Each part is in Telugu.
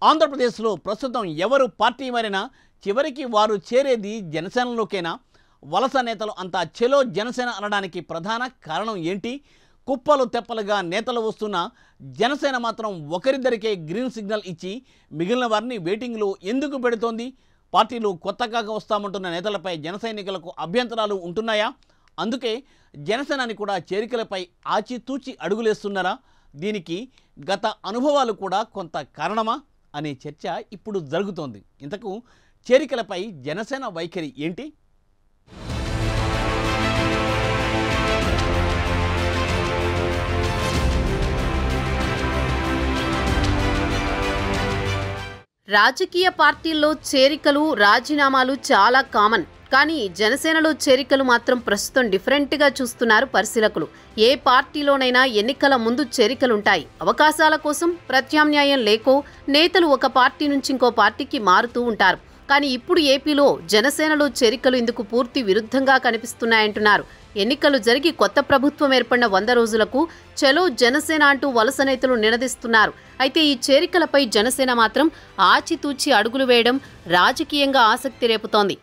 ఆంధ్రప్రదేశ్లో ప్రస్తుతం ఎవరు పార్టీ మారినా చివరికి వారు చేరేది జనసేనలోకేనా? వలస నేతలు అంతా చెలో జనసేన అనడానికి ప్రధాన కారణం ఏంటి? కుప్పలు తెప్పలుగా నేతలు వస్తున్నా జనసేన మాత్రం ఒకరిద్దరికే గ్రీన్ సిగ్నల్ ఇచ్చి మిగిలిన వారిని వెయిటింగ్లో ఎందుకు పెడుతోంది? పార్టీలు కొత్తగా వస్తామంటున్న నేతలపై జన సైనికులకు అభ్యంతరాలు ఉంటున్నాయా? అందుకే జనసేనాని కూడా చేరికలపై ఆచితూచి అడుగులేస్తున్నారా? దీనికి గత అనుభవాలు కూడా కొంత కారణమా అనే చర్చ ఇప్పుడు జరుగుతోంది. ఇంతకు చేరికలపై జనసేన వైఖరి ఏంటి? రాజకీయ పార్టీల్లో చేరికలు రాజీనామాలు చాలా కామన్. కానీ జనసేనలో చేరికలు మాత్రం ప్రస్తుతం డిఫరెంట్గా చూస్తున్నారు పరిశీలకులు. ఏ పార్టీలోనైనా ఎన్నికల ముందు చేరికలుంటాయి. అవకాశాల కోసం ప్రత్యామ్నాయం లేకో నేతలు ఒక పార్టీ నుంచి ఇంకో పార్టీకి మారుతూ ఉంటారు. కానీ ఇప్పుడు ఏపీలో జనసేనలో చేరికలు ఇందుకు పూర్తి విరుద్ధంగా కనిపిస్తున్నాయంటున్నారు. ఎన్నికలు జరిగి కొత్త ప్రభుత్వం ఏర్పడిన 100 రోజులకు చలో జనసేన అంటూ వలస నేతలు నినదిస్తున్నారు. అయితే ఈ చేరికలపై జనసేన మాత్రం ఆచితూచి అడుగులు వేయడం రాజకీయంగా ఆసక్తి రేపుతోంది.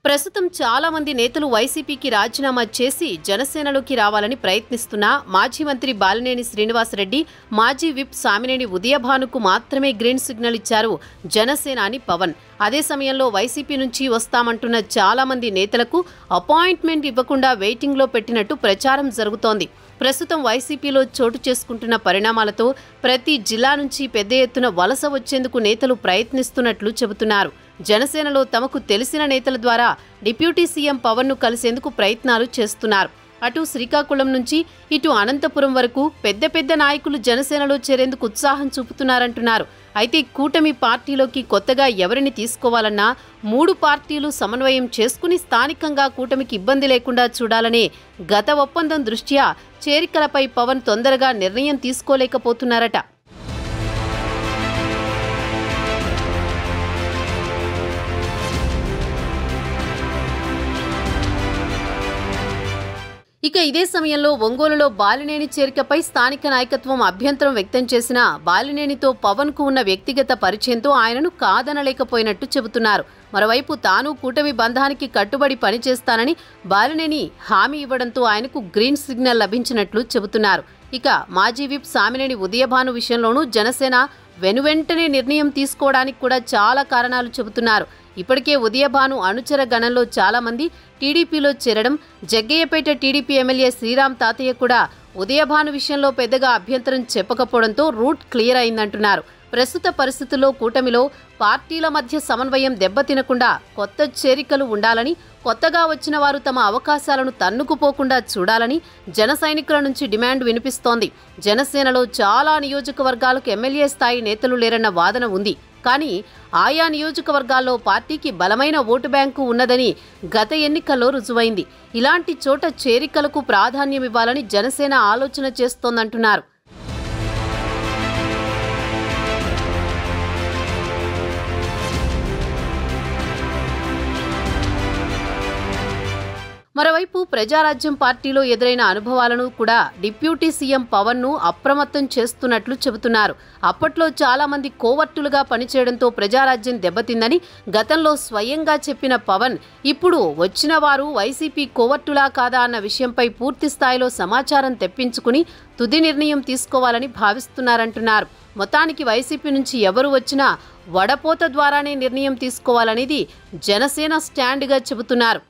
ప్రస్తుతం చాలా మంది నేతలు వైసీపీకి రాజీనామా చేసి జనసేనలోకి రావాలని ప్రయత్నిస్తున్నా మాజీ మంత్రి బాలినేని శ్రీనివాసరెడ్డి, మాజీ విప్ సామినేని ఉదయభానుకు మాత్రమే గ్రీన్ సిగ్నల్ ఇచ్చారు జనసేనాని పవన్. అదే సమయంలో వైసీపీ నుంచి వస్తామంటున్న చాలా మంది నేతలకు అపాయింట్మెంట్ ఇవ్వకుండా వెయిటింగ్లో పెట్టినట్టు ప్రచారం జరుగుతోంది. ప్రస్తుతం వైసీపీలో చోటు చేసుకుంటున్న పరిణామాలతో ప్రతి జిల్లా నుంచి పెద్ద ఎత్తున వలస వచ్చేందుకు నేతలు ప్రయత్నిస్తున్నట్లు చెబుతున్నారు. జనసేనలో తమకు తెలిసిన నేతల ద్వారా డిప్యూటీ సీఎం పవన్ను కలిసేందుకు ప్రయత్నాలు చేస్తున్నారు. అటు శ్రీకాకుళం నుంచి ఇటు అనంతపురం వరకు పెద్ద పెద్ద నాయకులు జనసేనలో చేరేందుకు ఉత్సాహం చూపుతున్నారంటున్నారు. అయితే కూటమి పార్టీలోకి కొత్తగా ఎవరిని తీసుకోవాలన్నా 3 పార్టీలు సమన్వయం చేసుకుని స్థానికంగా కూటమికి ఇబ్బంది లేకుండా చూడాలనే గత ఒప్పందం దృష్ట్యా చేరికలపై పవన్ తొందరగా నిర్ణయం తీసుకోలేకపోతున్నారట. ఇక ఇదే సమయంలో ఒంగోలులో బాలినేని చేరికపై స్థానిక నాయకత్వం అభ్యంతరం వ్యక్తం చేసిన బాలినేనితో పవన్ కు ఉన్న వ్యక్తిగత పరిచయంతో ఆయనను కాదనలేకపోయినట్టు చెబుతున్నారు. మరోవైపు తాను కూటమి బంధానికి కట్టుబడి పనిచేస్తానని బాలినేని హామీ ఇవ్వడంతో ఆయనకు గ్రీన్ సిగ్నల్ లభించినట్లు చెబుతున్నారు. ఇక మాజీ విప్ సామినేని ఉదయభాను విషయంలోనూ జనసేన వెనువెంటనే నిర్ణయం తీసుకోవడానికి కూడా చాలా కారణాలు చెబుతున్నారు. ఇప్పటికే ఉదయభాను అనుచర గణంలో చాలా మంది టీడీపీలో చేరడం, జగ్గయ్యపేట టీడీపీ ఎమ్మెల్యే శ్రీరామ్ తాతయ్య కూడా ఉదయభాను విషయంలో పెద్దగా అభ్యంతరం చెప్పకపోవడంతో రూట్ క్లియర్ అయిందంటున్నారు. ప్రస్తుత పరిస్థితుల్లో కూటమిలో పార్టీల మధ్య సమన్వయం దెబ్బతినకుండా కొత్త చేరికలు ఉండాలని, కొత్తగా వచ్చిన వారు తమ అవకాశాలను తన్నుకుపోకుండా చూడాలని జన సైనికుల నుంచి డిమాండ్ వినిపిస్తోంది. జనసేనలో చాలా నియోజకవర్గాలకు ఎమ్మెల్యే స్థాయి నేతలు లేరన్న వాదన ఉంది. కానీ ఆయా నియోజకవర్గాల్లో పార్టీకి బలమైన ఓటు బ్యాంకు ఉన్నదని గత ఎన్నికల్లో రుజువైంది. ఇలాంటి చోట చేరికలకు ప్రాధాన్యం ఇవ్వాలని జనసేన ఆలోచన చేస్తోందంటున్నారు. మరోవైపు ప్రజారాజ్యం పార్టీలో ఎదురైన అనుభవాలను కూడా డిప్యూటీ సీఎం పవన్ను అప్రమత్తం చేస్తున్నట్లు చెబుతున్నారు. అప్పట్లో చాలా మంది కోవర్టులుగా పనిచేయడంతో ప్రజారాజ్యం దెబ్బతిందని గతంలో స్వయంగా చెప్పిన పవన్ ఇప్పుడు వచ్చిన వారు వైసీపీ కోవర్టులా కాదా అన్న విషయంపై పూర్తి స్థాయిలో సమాచారం తెప్పించుకుని తుది నిర్ణయం తీసుకోవాలని భావిస్తున్నారంటున్నారు. మొత్తానికి వైసీపీ నుంచి ఎవరు వచ్చినా వడపోత ద్వారానే నిర్ణయం తీసుకోవాలనేది జనసేన స్టాండ్గా చెబుతున్నారు.